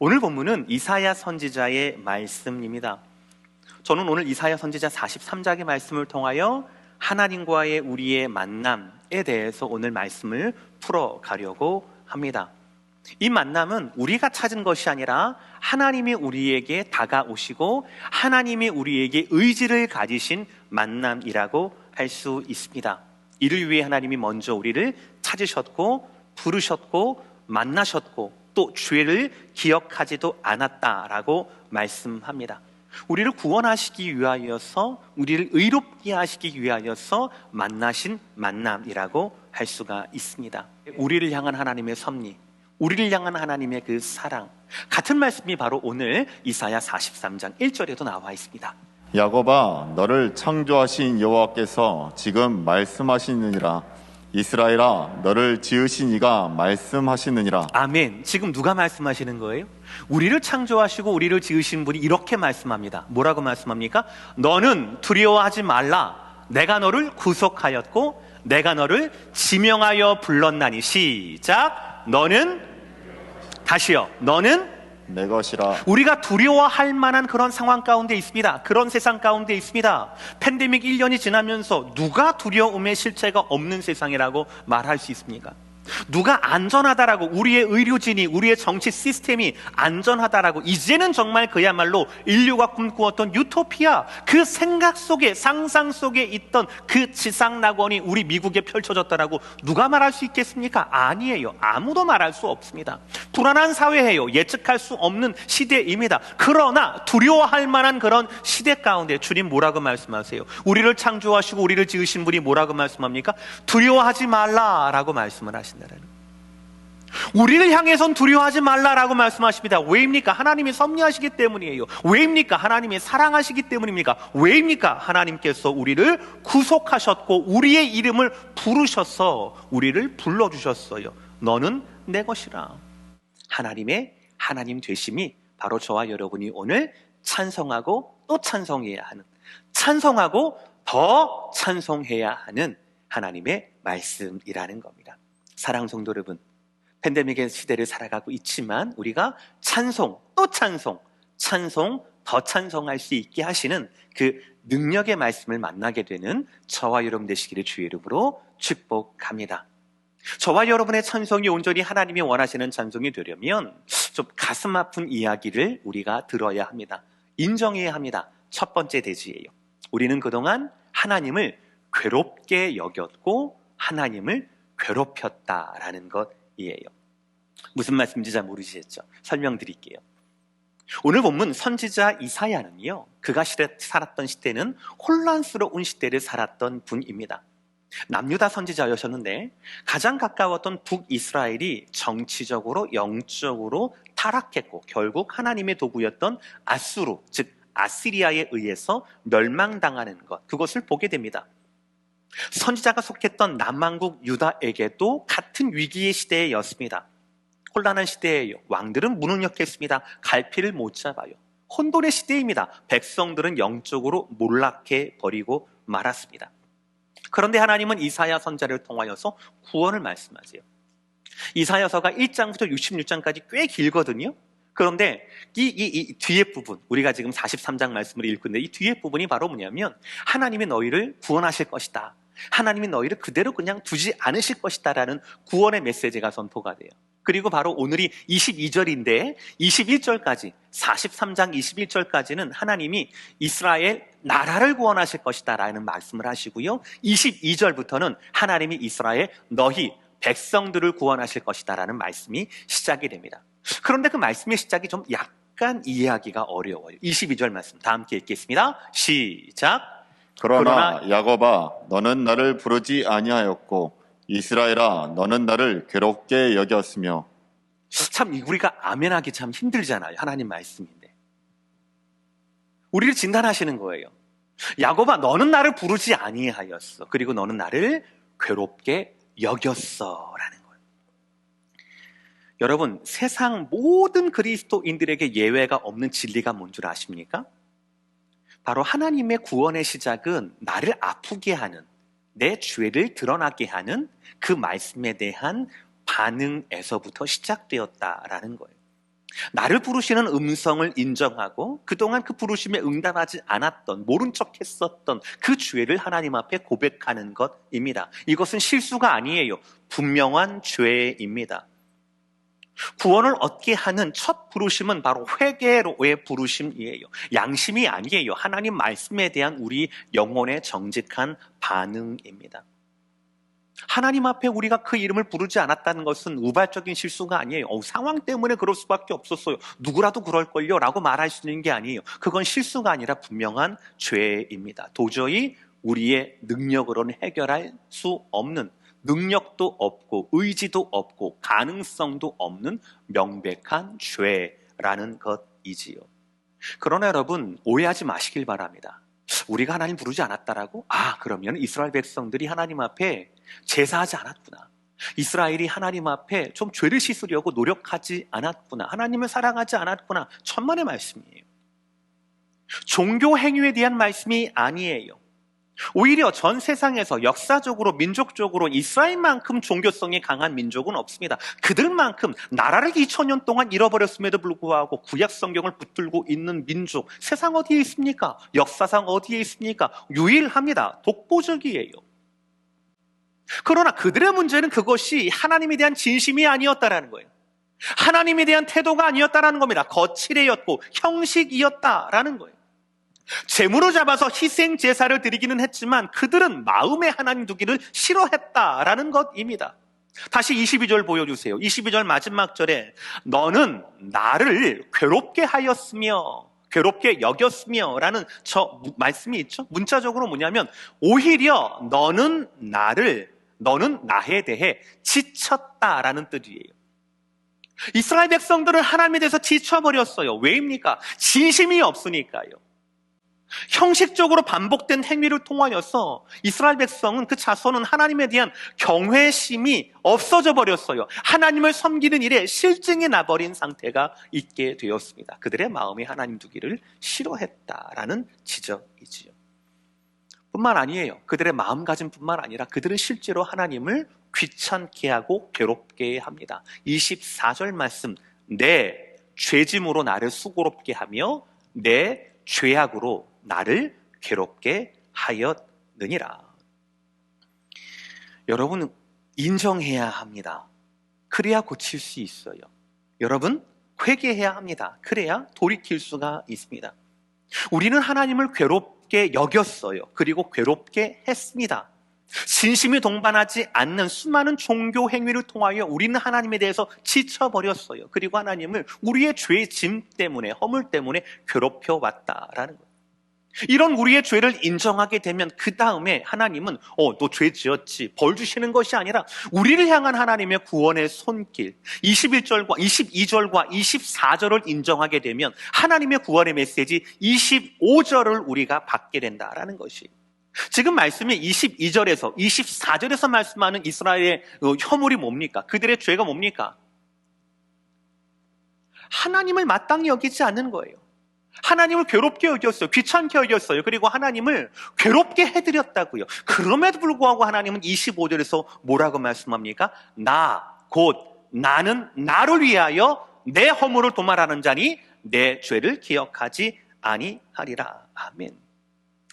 오늘 본문은 이사야 선지자의 말씀입니다. 저는 오늘 이사야 선지자 43장의 말씀을 통하여 하나님과의 우리의 만남에 대해서 오늘 말씀을 풀어가려고 합니다. 이 만남은 우리가 찾은 것이 아니라 하나님이 우리에게 다가오시고 하나님이 우리에게 의지를 가지신 만남이라고 할 수 있습니다. 이를 위해 하나님이 먼저 우리를 찾으셨고 부르셨고 만나셨고 또 죄를 기억하지도 않았다라고 말씀합니다. 우리를 구원하시기 위하여서, 우리를 의롭게 하시기 위하여서 만나신 만남이라고 할 수가 있습니다. 우리를 향한 하나님의 섭리, 우리를 향한 하나님의 그 사랑, 같은 말씀이 바로 오늘 이사야 43장 1절에도 나와 있습니다. 야곱아, 너를 창조하신 여호와께서 지금 말씀하시느니라. 이스라엘아, 너를 지으신 이가 말씀하시느니라. 아멘. 지금 누가 말씀하시는 거예요? 우리를 창조하시고 우리를 지으신 분이 이렇게 말씀합니다. 뭐라고 말씀합니까? 너는 두려워하지 말라. 내가 너를 구속하였고 내가 너를 지명하여 불렀나니. 시작. 너는, 다시요, 너는 내 것이라. 우리가 두려워할 만한 그런 상황 가운데 있습니다. 그런 세상 가운데 있습니다. 팬데믹 1년이 지나면서 누가 두려움의 실체가 없는 세상이라고 말할 수 있습니까? 누가 안전하다라고, 우리의 의료진이, 우리의 정치 시스템이 안전하다라고, 이제는 정말 그야말로 인류가 꿈꾸었던 유토피아, 그 생각 속에, 상상 속에 있던 그 지상낙원이 우리 미국에 펼쳐졌다라고 누가 말할 수 있겠습니까? 아니에요. 아무도 말할 수 없습니다. 불안한 사회예요. 예측할 수 없는 시대입니다. 그러나 두려워할 만한 그런 시대 가운데 주님 뭐라고 말씀하세요? 우리를 창조하시고 우리를 지으신 분이 뭐라고 말씀합니까? 두려워하지 말라라고 말씀을 하신다. 우리를 향해선 두려워하지 말라라고 말씀하십니다. 왜입니까? 하나님이 섭리하시기 때문이에요. 왜입니까? 하나님이 사랑하시기 때문입니까? 왜입니까? 하나님께서 우리를 구속하셨고 우리의 이름을 부르셔서 우리를 불러주셨어요. 너는 내 것이라. 하나님의 하나님 되심이 바로 저와 여러분이 오늘 찬송하고 또 찬송해야 하는, 찬송하고 더 찬송해야 하는 하나님의 말씀이라는 겁니다. 사랑 성도 여러분, 팬데믹의 시대를 살아가고 있지만 우리가 찬송, 또 찬송, 찬송, 더 찬송할 수 있게 하시는 그 능력의 말씀을 만나게 되는 저와 여러분 되시기를 주의 이름으로 축복합니다. 저와 여러분의 찬송이 온전히 하나님이 원하시는 찬송이 되려면 좀 가슴 아픈 이야기를 우리가 들어야 합니다. 인정해야 합니다. 첫 번째 대지예요. 우리는 그동안 하나님을 괴롭게 여겼고 하나님을 괴롭혔다라는 것이에요. 무슨 말씀인지 잘 모르시겠죠? 설명드릴게요. 오늘 본문 선지자 이사야는요, 그가 살았던 시대는 혼란스러운 시대를 살았던 분입니다. 남유다 선지자였었는데 가장 가까웠던 북이스라엘이 정치적으로 영적으로 타락했고 결국 하나님의 도구였던 아수르, 즉 아시리아에 의해서 멸망당하는 것, 그것을 보게 됩니다. 선지자가 속했던 남왕국 유다에게도 같은 위기의 시대였습니다. 혼란한 시대예요. 왕들은 무능력했습니다. 갈피를 못 잡아요. 혼돈의 시대입니다. 백성들은 영적으로 몰락해 버리고 말았습니다. 그런데 하나님은 이사야 선지자를 통하여서 구원을 말씀하세요. 이사야서가 1장부터 66장까지 꽤 길거든요. 그런데 이 뒤에 부분, 우리가 지금 43장 말씀을 읽고 있는데 이 뒤에 부분이 바로 뭐냐면 하나님이 너희를 구원하실 것이다. 하나님이 너희를 그대로 그냥 두지 않으실 것이다 라는 구원의 메시지가 선포가 돼요. 그리고 바로 오늘이 22절인데 21절까지, 43장 21절까지는 하나님이 이스라엘 나라를 구원하실 것이다 라는 말씀을 하시고요, 22절부터는 하나님이 이스라엘 너희 백성들을 구원하실 것이다 라는 말씀이 시작이 됩니다. 그런데 그 말씀의 시작이 좀 약간 이해하기가 어려워요. 22절 말씀 다 함께 읽겠습니다. 시작. 그러나 야곱아, 너는 나를 부르지 아니하였고 이스라엘아, 너는 나를 괴롭게 여겼으며. 참 우리가 아멘하기 참 힘들잖아요. 하나님 말씀인데 우리를 진단하시는 거예요. 야곱아, 너는 나를 부르지 아니하였어. 그리고 너는 나를 괴롭게 여겼어 라는 거예요. 여러분, 세상 모든 그리스도인들에게 예외가 없는 진리가 뭔 줄 아십니까? 바로 하나님의 구원의 시작은 나를 아프게 하는, 내 죄를 드러나게 하는 그 말씀에 대한 반응에서부터 시작되었다라는 거예요. 나를 부르시는 음성을 인정하고 그동안 그 부르심에 응답하지 않았던, 모른 척 했었던 그 죄를 하나님 앞에 고백하는 것입니다. 이것은 실수가 아니에요. 분명한 죄입니다. 구원을 얻게 하는 첫 부르심은 바로 회개로의 부르심이에요. 양심이 아니에요. 하나님 말씀에 대한 우리 영혼의 정직한 반응입니다. 하나님 앞에 우리가 그 이름을 부르지 않았다는 것은 우발적인 실수가 아니에요. 상황 때문에 그럴 수밖에 없었어요. 누구라도 그럴걸요 라고 말할 수 있는 게 아니에요. 그건 실수가 아니라 분명한 죄입니다. 도저히 우리의 능력으로는 해결할 수 없는, 능력도 없고 의지도 없고 가능성도 없는 명백한 죄라는 것이지요. 그러나 여러분, 오해하지 마시길 바랍니다. 우리가 하나님 부르지 않았다라고? 그러면 이스라엘 백성들이 하나님 앞에 제사하지 않았구나. 이스라엘이 하나님 앞에 좀 죄를 씻으려고 노력하지 않았구나. 하나님을 사랑하지 않았구나. 천만의 말씀이에요. 종교 행위에 대한 말씀이 아니에요. 오히려 전 세상에서 역사적으로 민족적으로 이스라엘만큼 종교성이 강한 민족은 없습니다. 그들만큼 나라를 2000년 동안 잃어버렸음에도 불구하고 구약 성경을 붙들고 있는 민족, 세상 어디에 있습니까? 역사상 어디에 있습니까? 유일합니다. 독보적이에요. 그러나 그들의 문제는 그것이 하나님에 대한 진심이 아니었다라는 거예요. 하나님에 대한 태도가 아니었다라는 겁니다. 거칠애였고 형식이었다라는 거예요. 제물을 잡아서 희생 제사를 드리기는 했지만 그들은 마음에 하나님 두기를 싫어했다라는 것입니다. 다시 22절 보여주세요. 22절 마지막 절에 너는 나를 괴롭게 하였으며 괴롭게 여겼으며 라는 저 말씀이 있죠. 문자적으로 뭐냐면 오히려 너는 나에 대해 지쳤다라는 뜻이에요. 이스라엘 백성들은 하나님에 대해서 지쳐버렸어요. 왜입니까? 진심이 없으니까요. 형식적으로 반복된 행위를 통하여서 이스라엘 백성은, 그 자손은 하나님에 대한 경외심이 없어져 버렸어요. 하나님을 섬기는 일에 실증이 나버린 상태가 있게 되었습니다. 그들의 마음이 하나님 두기를 싫어했다라는 지적이지요. 뿐만 아니에요. 그들의 마음가짐뿐만 아니라 그들은 실제로 하나님을 귀찮게 하고 괴롭게 합니다. 24절 말씀, 내 죄짐으로 나를 수고롭게 하며 내 죄악으로 나를 괴롭게 하였느니라. 여러분, 인정해야 합니다. 그래야 고칠 수 있어요. 여러분, 회개해야 합니다. 그래야 돌이킬 수가 있습니다. 우리는 하나님을 괴롭게 여겼어요. 그리고 괴롭게 했습니다. 진심이 동반하지 않는 수많은 종교 행위를 통하여 우리는 하나님에 대해서 지쳐버렸어요. 그리고 하나님을 우리의 죄짐 때문에, 허물 때문에 괴롭혀 왔다라는 거예요. 이런 우리의 죄를 인정하게 되면 그 다음에 하나님은 너 죄 지었지, 벌 주시는 것이 아니라 우리를 향한 하나님의 구원의 손길, 21절과 22절과 24절을 인정하게 되면 하나님의 구원의 메시지 25절을 우리가 받게 된다라는 것이, 지금 말씀이 22절에서 24절에서 말씀하는 이스라엘의 허물이 뭡니까? 그들의 죄가 뭡니까? 하나님을 마땅히 여기지 않는 거예요. 하나님을 괴롭게 여겼어요. 귀찮게 여겼어요. 그리고 하나님을 괴롭게 해드렸다고요. 그럼에도 불구하고 하나님은 25절에서 뭐라고 말씀합니까? 나는 나를 위하여 내 허물을 도말하는 자니 내 죄를 기억하지 아니하리라. 아멘.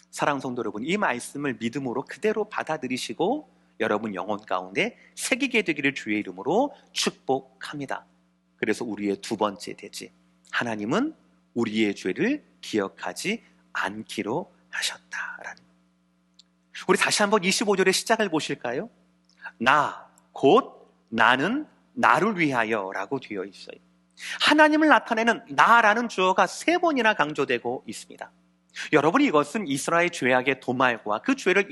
사랑하는 성도 여러분, 이 말씀을 믿음으로 그대로 받아들이시고 여러분 영혼 가운데 새기게 되기를 주의 이름으로 축복합니다. 그래서 우리의 두 번째 대지, 하나님은 우리의 죄를 기억하지 않기로 하셨다라는. 우리 다시 한번 25절의 시작을 보실까요? 나는 나를 위하여 라고 되어 있어요. 하나님을 나타내는 나라는 주어가 3번이나 강조되고 있습니다. 여러분, 이것은 이스라엘 죄악의 도말과 그 죄를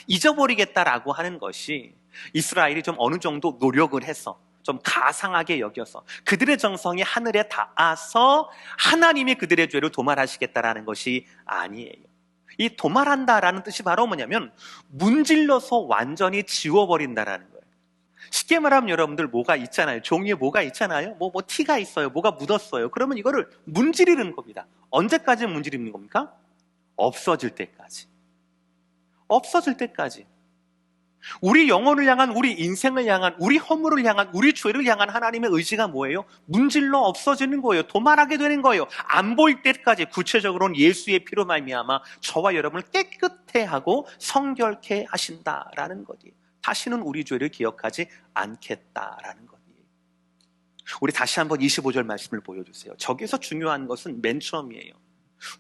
잊어버리겠다라고 하는 것이 이스라엘이 좀 어느 정도 노력을 해서 좀 가상하게 여겨서 그들의 정성이 하늘에 닿아서 하나님이 그들의 죄를 도말하시겠다라는 것이 아니에요. 이 도말한다라는 뜻이 바로 뭐냐면 문질러서 완전히 지워버린다라는 거예요. 쉽게 말하면 여러분들 뭐가 있잖아요. 종이에 뭐가 있잖아요. 뭐 티가 있어요. 뭐가 묻었어요. 그러면 이거를 문지르는 겁니다. 언제까지 문지르는 겁니까? 없어질 때까지. 없어질 때까지. 우리 영혼을 향한, 우리 인생을 향한, 우리 허물을 향한, 우리 죄를 향한 하나님의 의지가 뭐예요? 문질러 없어지는 거예요. 도말하게 되는 거예요. 안 보일 때까지, 구체적으로는 예수의 피로 말미암아 저와 여러분을 깨끗해 하고 성결케 하신다라는 거예요. 다시는 우리 죄를 기억하지 않겠다라는 거예요. 우리 다시 한번 25절 말씀을 보여주세요. 저기서 중요한 것은 맨 처음이에요.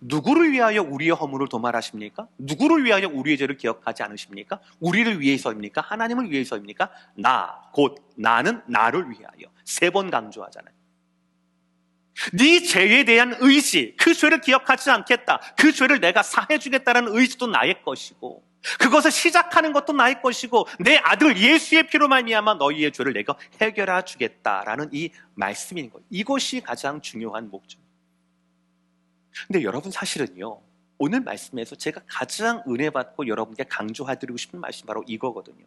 누구를 위하여 우리의 허물을 도말하십니까? 누구를 위하여 우리의 죄를 기억하지 않으십니까? 우리를 위해서입니까? 하나님을 위해서입니까? 곧 나는 나를 위하여. 3번 강조하잖아요. 네 죄에 대한 의지, 그 죄를 기억하지 않겠다, 그 죄를 내가 사해주겠다는 의지도 나의 것이고, 그것을 시작하는 것도 나의 것이고, 내 아들 예수의 피로 말미암아 너희의 죄를 내가 해결해 주겠다라는 이 말씀인 거예요. 이것이 가장 중요한 목적. 근데 여러분, 사실은요, 오늘 말씀에서 제가 가장 은혜 받고 여러분께 강조해드리고 싶은 말씀이 바로 이거거든요.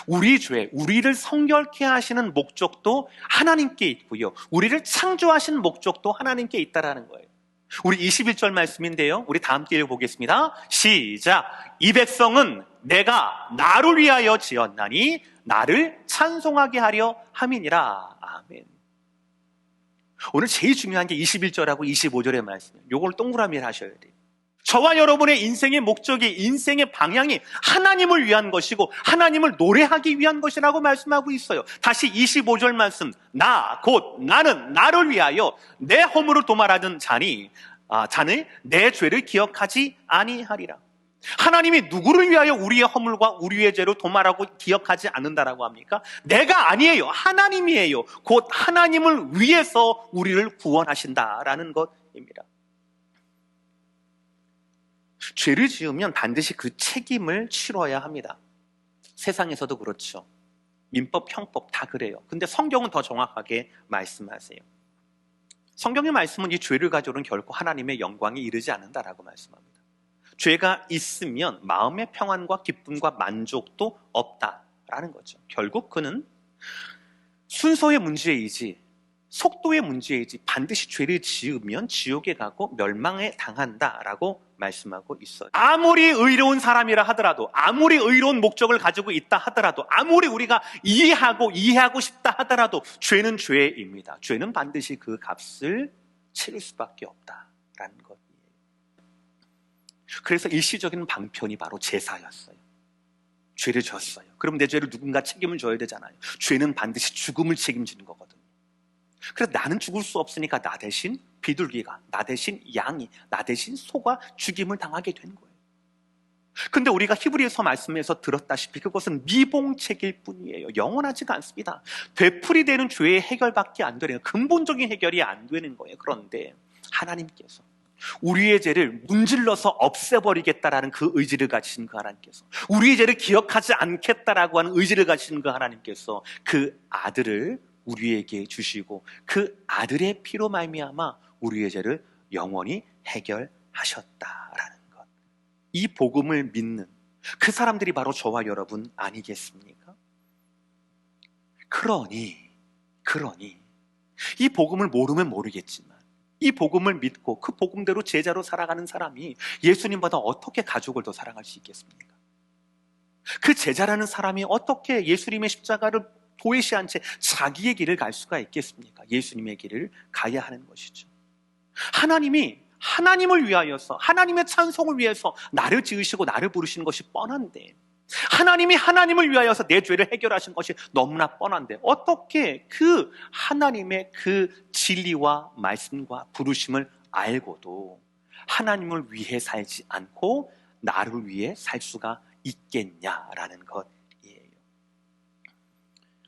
우리 죄, 우리를 성결케 하시는 목적도 하나님께 있고요, 우리를 창조하신 목적도 하나님께 있다라는 거예요. 우리 21절 말씀인데요, 우리 다 함께 읽어보겠습니다. 시작. 이 백성은 내가 나를 위하여 지었나니 나를 찬송하게 하려 함이니라. 아멘. 오늘 제일 중요한 게 21절하고 25절의 말씀이에요. 요걸 동그라미를 하셔야 돼요. 저와 여러분의 인생의 목적이, 인생의 방향이 하나님을 위한 것이고 하나님을 노래하기 위한 것이라고 말씀하고 있어요. 다시 25절 말씀. 곧 나는 나를 위하여 내 허물을 도말하던 자는 내 죄를 기억하지 아니하리라. 하나님이 누구를 위하여 우리의 허물과 우리의 죄를 도말하고 기억하지 않는다라고 합니까? 내가 아니에요. 하나님이에요. 곧 하나님을 위해서 우리를 구원하신다라는 것입니다. 죄를 지으면 반드시 그 책임을 치러야 합니다. 세상에서도 그렇죠. 민법, 형법 다 그래요. 근데 성경은 더 정확하게 말씀하세요. 성경의 말씀은 이 죄를 가져오는 결코 하나님의 영광에 이르지 않는다라고 말씀합니다. 죄가 있으면 마음의 평안과 기쁨과 만족도 없다라는 거죠. 결국 그는 순서의 문제이지, 속도의 문제이지, 반드시 죄를 지으면 지옥에 가고 멸망에 당한다라고 말씀하고 있어요. 아무리 의로운 사람이라 하더라도, 아무리 의로운 목적을 가지고 있다 하더라도, 아무리 우리가 이해하고 싶다 하더라도 죄는 죄입니다. 죄는 반드시 그 값을 치를 수밖에 없다라는 것이에요. 그래서 일시적인 방편이 바로 제사였어요. 죄를 졌어요. 그럼 내 죄를 누군가 책임을 져야 되잖아요. 죄는 반드시 죽음을 책임지는 거거든요. 그래서 나는 죽을 수 없으니까 나 대신 비둘기가, 나 대신 양이, 나 대신 소가 죽임을 당하게 된 거예요. 근데 우리가 히브리서 말씀에서 들었다시피 그것은 미봉책일 뿐이에요. 영원하지가 않습니다. 되풀이되는 죄의 해결밖에 안 되는, 근본적인 해결이 안 되는 거예요. 그런데 하나님께서 우리의 죄를 문질러서 없애버리겠다라는 그 의지를 가지신 그 하나님께서, 우리의 죄를 기억하지 않겠다라고 하는 의지를 가지신 그 하나님께서 그 아들을 우리에게 주시고 그 아들의 피로 말미암아 우리의 죄를 영원히 해결하셨다라는 것. 이 복음을 믿는 그 사람들이 바로 저와 여러분 아니겠습니까? 그러니 이 복음을 모르면 모르겠지만 이 복음을 믿고 그 복음대로 제자로 살아가는 사람이 예수님보다 어떻게 가족을 더 사랑할 수 있겠습니까? 그 제자라는 사람이 어떻게 예수님의 십자가를 도외시한 채 자기의 길을 갈 수가 있겠습니까? 예수님의 길을 가야 하는 것이죠. 하나님이 하나님을 위하여서, 하나님의 찬송을 위해서 나를 지으시고 나를 부르시는 것이 뻔한데, 하나님이 하나님을 위하여서 내 죄를 해결하신 것이 너무나 뻔한데, 어떻게 그 하나님의 그 진리와 말씀과 부르심을 알고도 하나님을 위해 살지 않고 나를 위해 살 수가 있겠냐라는 것이에요.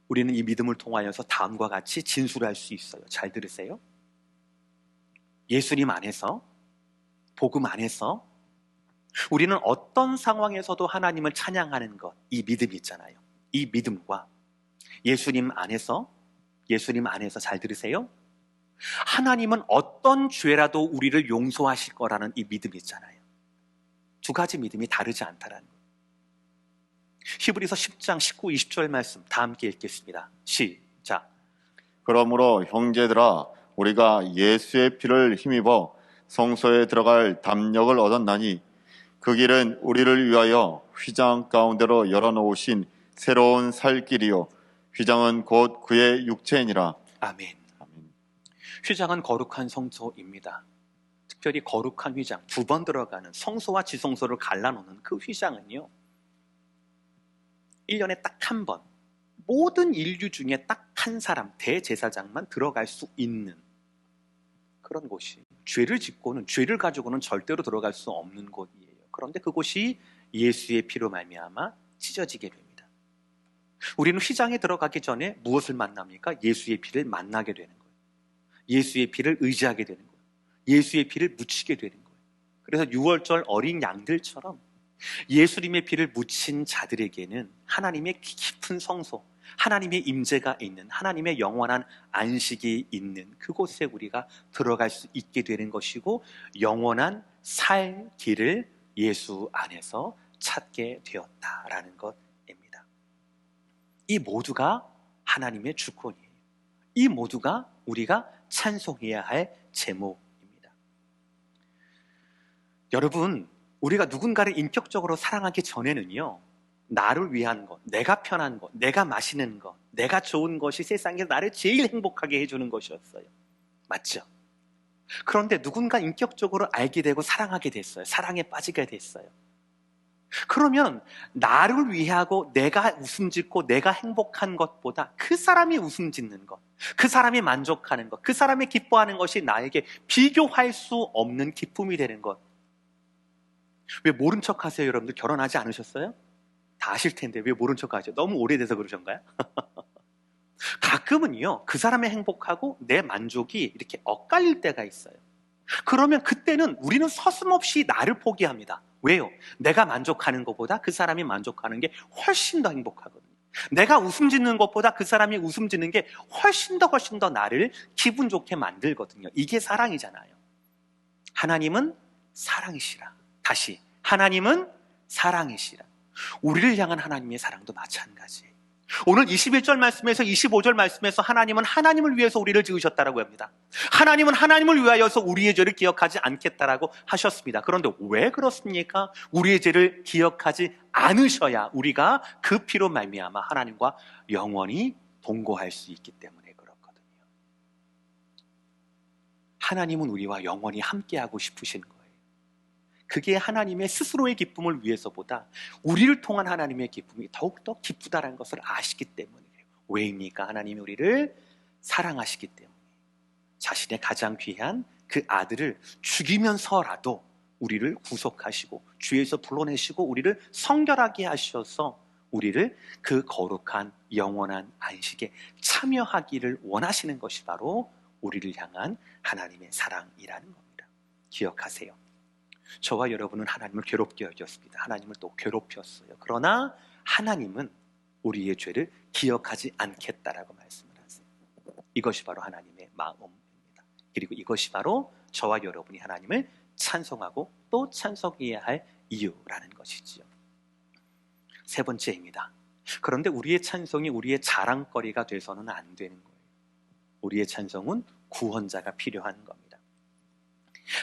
우리는 이 믿음을 통하여서 다음과 같이 진술할 수 있어요. 잘 들으세요. 예수님 안에서, 복음 안에서 우리는 어떤 상황에서도 하나님을 찬양하는 것, 이 믿음이 있잖아요. 이 믿음과 예수님 안에서 잘 들으세요. 하나님은 어떤 죄라도 우리를 용서하실 거라는 이 믿음이 있잖아요. 두 가지 믿음이 다르지 않다라는 것. 히브리서 10장 19, 20절 말씀 다 함께 읽겠습니다. 시작. 그러므로 형제들아, 우리가 예수의 피를 힘입어 성소에 들어갈 담력을 얻었나니 그 길은 우리를 위하여 휘장 가운데로 열어놓으신 새로운 살 길이요 휘장은 곧 그의 육체이니라. 아멘. 아멘. 휘장은 거룩한 성소입니다. 특별히 거룩한 휘장, 2번 들어가는 성소와 지성소를 갈라놓는 그 휘장은요, 1년에 딱 한 번, 모든 인류 중에 딱 한 사람, 대제사장만 들어갈 수 있는 그런 곳이, 죄를 짓고는, 죄를 가지고는 절대로 들어갈 수 없는 곳이에요. 그런데 그곳이 예수의 피로 말미암아 찢어지게 됩니다. 우리는 휘장에 들어가기 전에 무엇을 만납니까? 예수의 피를 만나게 되는 거예요. 예수의 피를 의지하게 되는 거예요. 예수의 피를 묻히게 되는 거예요. 그래서 6월절 어린 양들처럼 예수님의 피를 묻힌 자들에게는 하나님의 깊은 성소, 하나님의 임재가 있는, 하나님의 영원한 안식이 있는 그곳에 우리가 들어갈 수 있게 되는 것이고, 영원한 살 길을 예수 안에서 찾게 되었다라는 것입니다. 이 모두가 하나님의 주권이에요. 이 모두가 우리가 찬송해야 할 제목입니다. 여러분, 우리가 누군가를 인격적으로 사랑하기 전에는요, 나를 위한 것, 내가 편한 것, 내가 마시는 것, 내가 좋은 것이 세상에서 나를 제일 행복하게 해주는 것이었어요. 맞죠? 그런데 누군가 인격적으로 알게 되고 사랑하게 됐어요. 사랑에 빠지게 됐어요. 그러면 나를 위하고 내가 웃음 짓고 내가 행복한 것보다 그 사람이 웃음 짓는 것, 그 사람이 만족하는 것, 그 사람이 기뻐하는 것이 나에게 비교할 수 없는 기쁨이 되는 것. 왜 모른 척 하세요, 여러분들? 결혼하지 않으셨어요? 다 아실 텐데 왜 모른 척 하죠? 너무 오래돼서 그러셨나요? 가끔은요, 그 사람의 행복하고 내 만족이 이렇게 엇갈릴 때가 있어요. 그러면 그때는 우리는 서슴없이 나를 포기합니다. 왜요? 내가 만족하는 것보다 그 사람이 만족하는 게 훨씬 더 행복하거든요. 내가 웃음 짓는 것보다 그 사람이 웃음 짓는 게 훨씬 더 나를 기분 좋게 만들거든요. 이게 사랑이잖아요. 하나님은 사랑이시라. 다시, 하나님은 사랑이시라. 우리를 향한 하나님의 사랑도 마찬가지예요. 오늘 21절 말씀에서 25절 말씀에서 하나님은 하나님을 위해서 우리를 지으셨다라고 합니다. 하나님은 하나님을 위하여서 우리의 죄를 기억하지 않겠다라고 하셨습니다. 그런데 왜 그렇습니까? 우리의 죄를 기억하지 않으셔야 우리가 그 피로 말미암아 하나님과 영원히 동거할 수 있기 때문에 그렇거든요. 하나님은 우리와 영원히 함께하고 싶으신 거예요. 그게 하나님의 스스로의 기쁨을 위해서보다 우리를 통한 하나님의 기쁨이 더욱더 기쁘다는 것을 아시기 때문이에요. 왜입니까? 하나님이 우리를 사랑하시기 때문에 자신의 가장 귀한 그 아들을 죽이면서라도 우리를 구속하시고 죄에서 불러내시고 우리를 성결하게 하셔서 우리를 그 거룩한 영원한 안식에 참여하기를 원하시는 것이 바로 우리를 향한 하나님의 사랑이라는 겁니다. 기억하세요. 저와 여러분은 하나님을 괴롭게 여겼습니다. 하나님을 또 괴롭혔어요. 그러나 하나님은 우리의 죄를 기억하지 않겠다라고 말씀을 하세요. 이것이 바로 하나님의 마음입니다. 그리고 이것이 바로 저와 여러분이 하나님을 찬송하고 또 찬송해야 할 이유라는 것이지요. 세 번째입니다. 그런데 우리의 찬송이 우리의 자랑거리가 돼서는 안 되는 거예요. 우리의 찬송은 구원자가 필요한 겁니다.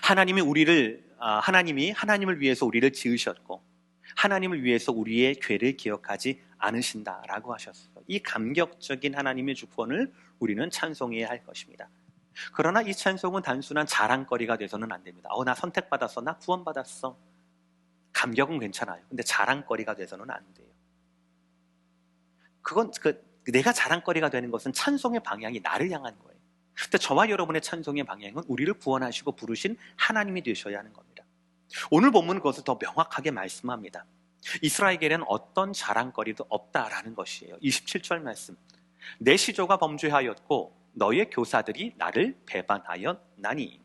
하나님이 하나님을 위해서 우리를 지으셨고 하나님을 위해서 우리의 죄를 기억하지 않으신다라고 하셨어요. 이 감격적인 하나님의 주권을 우리는 찬송해야 할 것입니다. 그러나 이 찬송은 단순한 자랑거리가 돼서는 안 됩니다. 나 선택받았어, 나 구원받았어. 감격은 괜찮아요. 근데 자랑거리가 돼서는 안 돼요. 그건 내가 자랑거리가 되는 것은 찬송의 방향이 나를 향한 거예요. 근데 저와 여러분의 찬송의 방향은 우리를 구원하시고 부르신 하나님이 되셔야 하는 겁니다. 오늘 본문은 그것을 더 명확하게 말씀합니다. 이스라엘에게는 어떤 자랑거리도 없다라는 것이에요. 27절 말씀. 내 시조가 범죄하였고 너의 교사들이 나를 배반하였나니.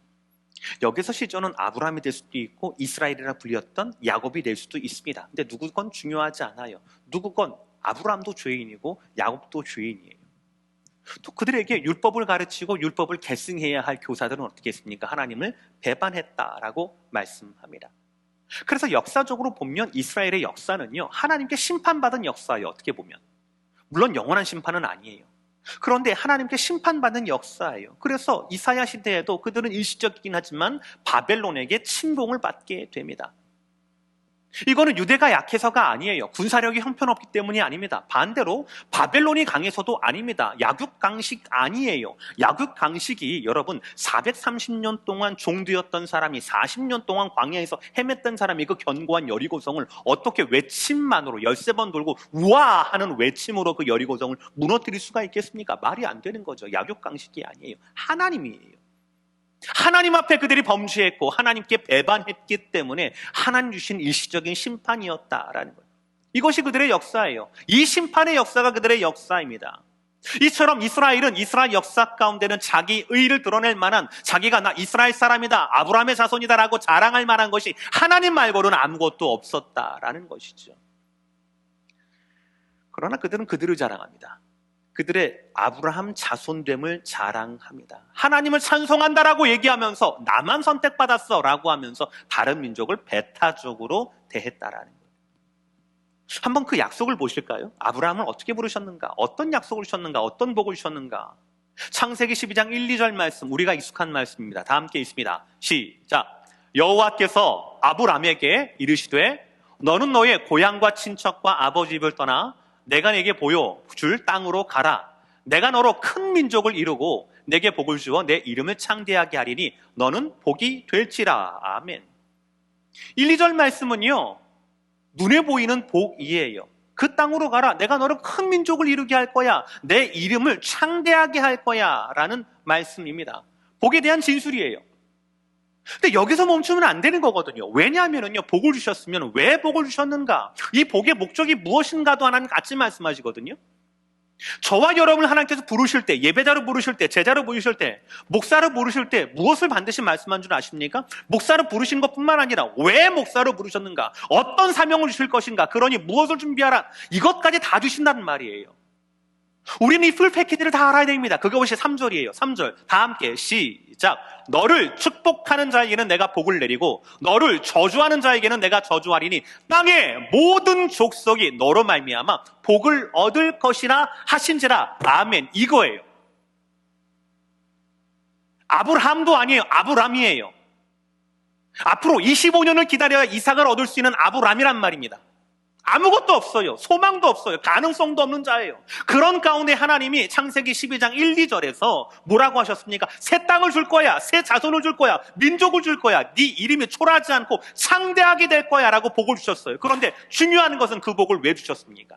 여기서 시조는 아브라함이 될 수도 있고 이스라엘이라 불렸던 야곱이 될 수도 있습니다. 근데 누구건 중요하지 않아요. 누구건 아브라함도 죄인이고 야곱도 죄인이에요. 또 그들에게 율법을 가르치고 율법을 계승해야 할 교사들은 어떻게 했습니까? 하나님을 배반했다라고 말씀합니다. 그래서 역사적으로 보면 이스라엘의 역사는요, 하나님께 심판받은 역사예요. 어떻게 보면 물론 영원한 심판은 아니에요. 그런데 하나님께 심판받는 역사예요. 그래서 이사야 시대에도 그들은 일시적이긴 하지만 바벨론에게 침공을 받게 됩니다. 이거는 유대가 약해서가 아니에요. 군사력이 형편없기 때문이 아닙니다. 반대로 바벨론이 강해서도 아닙니다. 약육강식 아니에요. 약육강식이 여러분 430년 동안 종되었던 사람이 40년 동안 광야에서 헤맸던 사람이 그 견고한 여리고성을 어떻게 외침만으로 13번 돌고 우와 하는 외침으로 그 여리고성을 무너뜨릴 수가 있겠습니까? 말이 안 되는 거죠. 약육강식이 아니에요. 하나님이에요. 하나님 앞에 그들이 범죄했고 하나님께 배반했기 때문에 하나님 주신 일시적인 심판이었다라는 거예요. 이것이 그들의 역사예요. 이 심판의 역사가 그들의 역사입니다. 이처럼 이스라엘은 이스라엘 역사 가운데는 자기 의를 드러낼 만한, 자기가 나 이스라엘 사람이다, 아브라함의 자손이다라고 자랑할 만한 것이 하나님 말고는 아무것도 없었다라는 것이죠. 그러나 그들은 그들을 자랑합니다. 그들의 아브라함 자손됨을 자랑합니다. 하나님을 찬송한다라고 얘기하면서 나만 선택받았어 라고 하면서 다른 민족을 배타적으로 대했다라는 거예요. 한번 그 약속을 보실까요? 아브라함을 어떻게 부르셨는가? 어떤 약속을 주셨는가? 어떤 복을 주셨는가? 창세기 12장 1, 2절 말씀, 우리가 익숙한 말씀입니다. 다 함께 있습니다. 시작. 여호와께서 아브라함에게 이르시되 너는 너의 고향과 친척과 아버지 집을 떠나 내가 내게 보여줄 땅으로 가라. 내가 너로 큰 민족을 이루고 내게 복을 주어 내 이름을 창대하게 하리니 너는 복이 될지라. 아멘. 1, 2절 말씀은요, 눈에 보이는 복이에요. 그 땅으로 가라. 내가 너를 큰 민족을 이루게 할 거야. 내 이름을 창대하게 할 거야. 라는 말씀입니다. 복에 대한 진술이에요. 근데 여기서 멈추면 안 되는 거거든요. 왜냐하면요, 복을 주셨으면 왜 복을 주셨는가? 이 복의 목적이 무엇인가도 하나님 같이 말씀하시거든요. 저와 여러분을 하나님께서 부르실 때, 예배자로 부르실 때, 제자로 부르실 때, 목사로 부르실 때 무엇을 반드시 말씀한 줄 아십니까? 목사로 부르신 것뿐만 아니라 왜 목사로 부르셨는가? 어떤 사명을 주실 것인가? 그러니 무엇을 준비하라? 이것까지 다 주신다는 말이에요. 우리는 이 풀 패키지를 다 알아야 됩니다. 그것이 3절이에요. 3절. 다 함께 시작. 너를 축복하는 자에게는 내가 복을 내리고 너를 저주하는 자에게는 내가 저주하리니 땅의 모든 족속이 너로 말미암아 복을 얻을 것이라 하신지라. 아멘. 이거예요. 아브라함도 아니에요. 아브람이에요. 앞으로 25년을 기다려야 이삭을 얻을 수 있는 아브람이란 말입니다. 아무것도 없어요. 소망도 없어요. 가능성도 없는 자예요. 그런 가운데 하나님이 창세기 12장 1, 2절에서 뭐라고 하셨습니까? 새 땅을 줄 거야. 새 자손을 줄 거야. 민족을 줄 거야. 네 이름이 초라하지 않고 창대하게 될 거야 라고 복을 주셨어요. 그런데 중요한 것은 그 복을 왜 주셨습니까?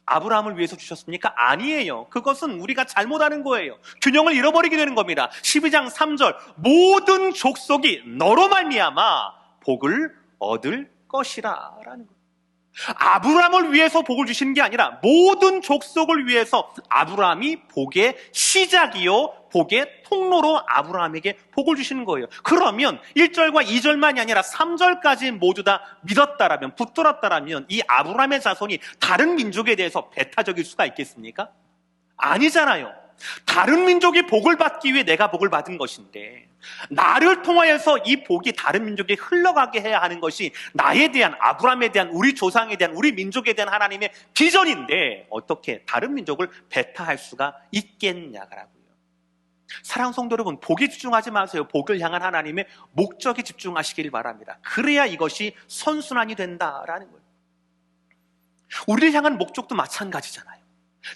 아브라함을 위해서 주셨습니까? 아니에요. 그것은 우리가 잘못하는 거예요. 균형을 잃어버리게 되는 겁니다. 12장 3절 모든 족속이 너로 말미암아 복을 얻을 것이라 라는 거예요. 아브라함을 위해서 복을 주시는 게 아니라 모든 족속을 위해서 아브라함이 복의 시작이요 복의 통로로 아브라함에게 복을 주시는 거예요. 그러면 1절과 2절만이 아니라 3절까지 모두 다 믿었다라면, 붙들었다라면 이 아브라함의 자손이 다른 민족에 대해서 배타적일 수가 있겠습니까? 아니잖아요. 다른 민족이 복을 받기 위해 내가 복을 받은 것인데 나를 통하여서 이 복이 다른 민족에 흘러가게 해야 하는 것이 나에 대한, 아브라함에 대한, 우리 조상에 대한, 우리 민족에 대한 하나님의 비전인데 어떻게 다른 민족을 배타할 수가 있겠냐라고요. 사랑하는 성도 여러분, 복에 집중하지 마세요. 복을 향한 하나님의 목적에 집중하시길 바랍니다. 그래야 이것이 선순환이 된다라는 거예요. 우리를 향한 목적도 마찬가지잖아요.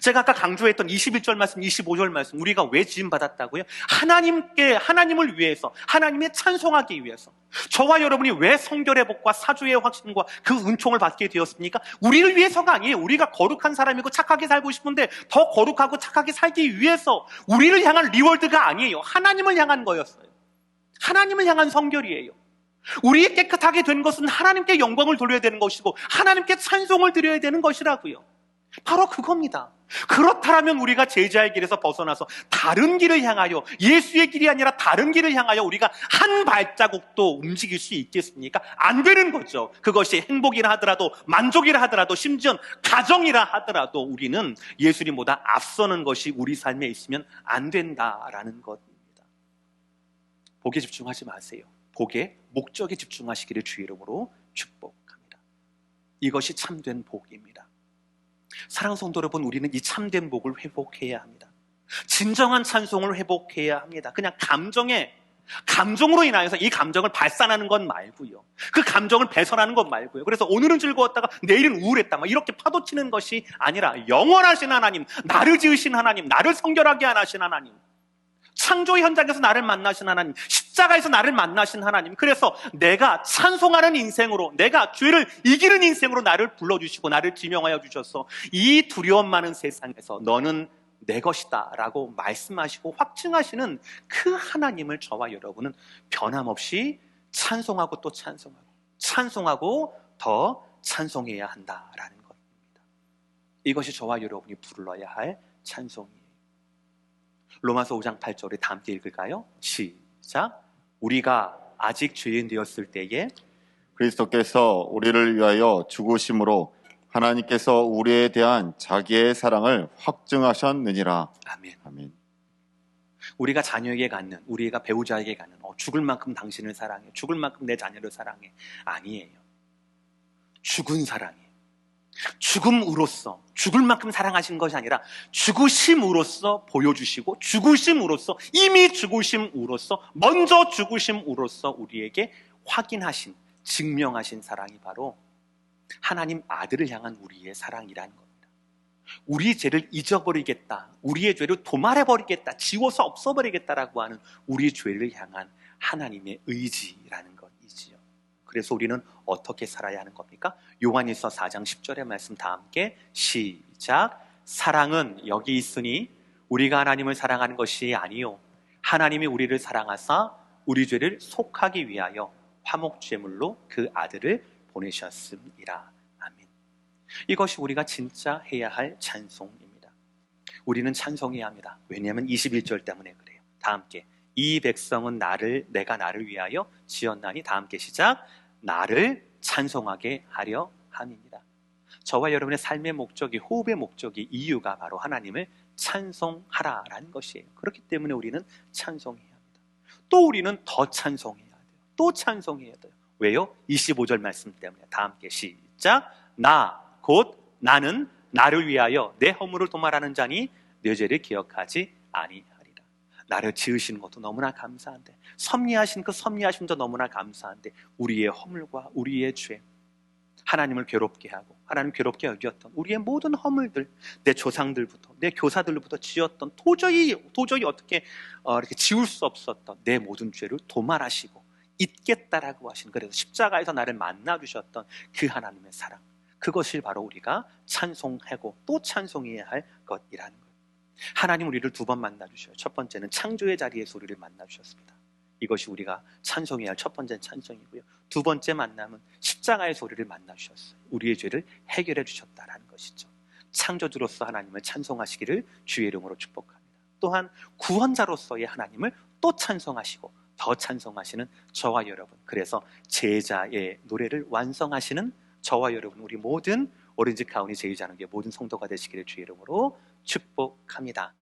제가 아까 강조했던 21절 말씀, 25절 말씀, 우리가 왜 지음받았다고요? 하나님을 위해서, 하나님의 찬송하기 위해서. 저와 여러분이 왜 성결의 복과 사주의 확신과 그 은총을 받게 되었습니까? 우리를 위해서가 아니에요. 우리가 거룩한 사람이고 착하게 살고 싶은데 더 거룩하고 착하게 살기 위해서 우리를 향한 리워드가 아니에요. 하나님을 향한 거였어요. 하나님을 향한 성결이에요. 우리 깨끗하게 된 것은 하나님께 영광을 돌려야 되는 것이고 하나님께 찬송을 드려야 되는 것이라고요. 바로 그겁니다. 그렇다면 우리가 제자의 길에서 벗어나서 다른 길을 향하여, 예수의 길이 아니라 다른 길을 향하여 우리가 한 발자국도 움직일 수 있겠습니까? 안 되는 거죠. 그것이 행복이라 하더라도, 만족이라 하더라도, 심지어 가정이라 하더라도 우리는 예수님보다 앞서는 것이 우리 삶에 있으면 안 된다라는 것입니다. 복에 집중하지 마세요. 복의 목적에 집중하시기를 주의 이름으로 축복합니다. 이것이 참된 복입니다. 사랑하는 성도 여러분, 우리는 이 참된 복을 회복해야 합니다. 진정한 찬송을 회복해야 합니다. 그냥 감정에 감정으로 인하여서 이 감정을 발산하는 것 말고요. 그 감정을 배설하는 것 말고요. 그래서 오늘은 즐거웠다가 내일은 우울했다. 막 이렇게 파도치는 것이 아니라 영원하신 하나님, 나를 지으신 하나님, 나를 성결하게 하신 하나님, 창조 현장에서 나를 만나신 하나님, 십자가에서 나를 만나신 하나님. 그래서 내가 찬송하는 인생으로, 내가 죄를 이기는 인생으로 나를 불러주시고 나를 지명하여 주셔서 이 두려움 많은 세상에서 너는 내 것이다 라고 말씀하시고 확증하시는 그 하나님을 저와 여러분은 변함없이 찬송하고 또 찬송하고 찬송하고 더 찬송해야 한다라는 것입니다. 이것이 저와 여러분이 불러야 할 찬송이에요. 로마서 5장 8절에 다 함께 읽을까요? 시작. 우리가 아직 죄인 되었을 때에 그리스도께서 우리를 위하여 죽으심으로 하나님께서 우리에 대한 자기의 사랑을 확증하셨느니라. 아멘. 아멘. 우리가 자녀에게 갖는, 우리가 배우자에게 갖는 죽을 만큼 당신을 사랑해, 죽을 만큼 내 자녀를 사랑해. 아니에요. 죽은 사랑이에요. 죽음으로써, 죽을 만큼 사랑하신 것이 아니라 죽으심으로써 보여주시고, 죽으심으로써, 이미 죽으심으로써, 먼저 죽으심으로써 우리에게 확인하신, 증명하신 사랑이 바로 하나님 아들을 향한 우리의 사랑이라는 겁니다. 우리 죄를 잊어버리겠다, 우리의 죄를 도말해버리겠다, 지워서 없어버리겠다라고 하는 우리 죄를 향한 하나님의 의지라는 것이지요. 그래서 우리는 어떻게 살아야 하는 겁니까? 요한일서 4장 10절의 말씀 다 함께 시작. 사랑은 여기 있으니 우리가 하나님을 사랑하는 것이 아니요 하나님이 우리를 사랑하사 우리 죄를 속하기 위하여 화목제물로 그 아들을 보내셨음이라. 아멘. 이것이 우리가 진짜 해야 할 찬송입니다. 우리는 찬송해야 합니다. 왜냐하면 21절 때문에 그래요. 다 함께 이 백성은 내가 나를 위하여 지었나니. 다 함께 시작. 나를 찬송하게 하려 함입니다. 저와 여러분의 삶의 목적이, 호흡의 목적이, 이유가 바로 하나님을 찬송하라라는 것이에요. 그렇기 때문에 우리는 찬송해야 합니다. 또 우리는 더 찬송해야 돼요. 또 찬송해야 돼요. 왜요? 25절 말씀 때문에. 다 함께 시작. 곧 나는 나를 위하여 내 허물을 도말하는 자니 내 죄를 기억하지 아니하리라. 나를 지으시는 것도 너무나 감사한데, 섭리하신 그 섭리하심도 너무나 감사한데, 우리의 허물과 우리의 죄, 하나님을 괴롭게 하고 하나님 괴롭게 여겼던 우리의 모든 허물들, 내 조상들부터 내 교사들부터 지었던 도저히 어떻게 이렇게 지울 수 없었던 내 모든 죄를 도말하시고 잊겠다라고 하신, 그래서 십자가에서 나를 만나주셨던 그 하나님의 사랑, 그것을 바로 우리가 찬송하고 또 찬송해야 할 것이라는 거예요. 하나님 우리를 두 번 만나주셔요. 첫 번째는 창조의 자리에서 우리를 만나주셨습니다. 이것이 우리가 찬송해야 할 첫 번째 찬송이고요. 두 번째 만남은 십자가에서 우리를 만나주셨어요. 우리의 죄를 해결해 주셨다라는 것이죠. 창조주로서 하나님을 찬송하시기를 주의 이름으로 축복합니다. 또한 구원자로서의 하나님을 또 찬송하시고 더 찬송하시는 저와 여러분, 그래서 제자의 노래를 완성하시는 저와 여러분, 우리 모든 오렌지 카운티 제일자는교회 모든 성도가 되시기를 주의 이름으로 축복합니다.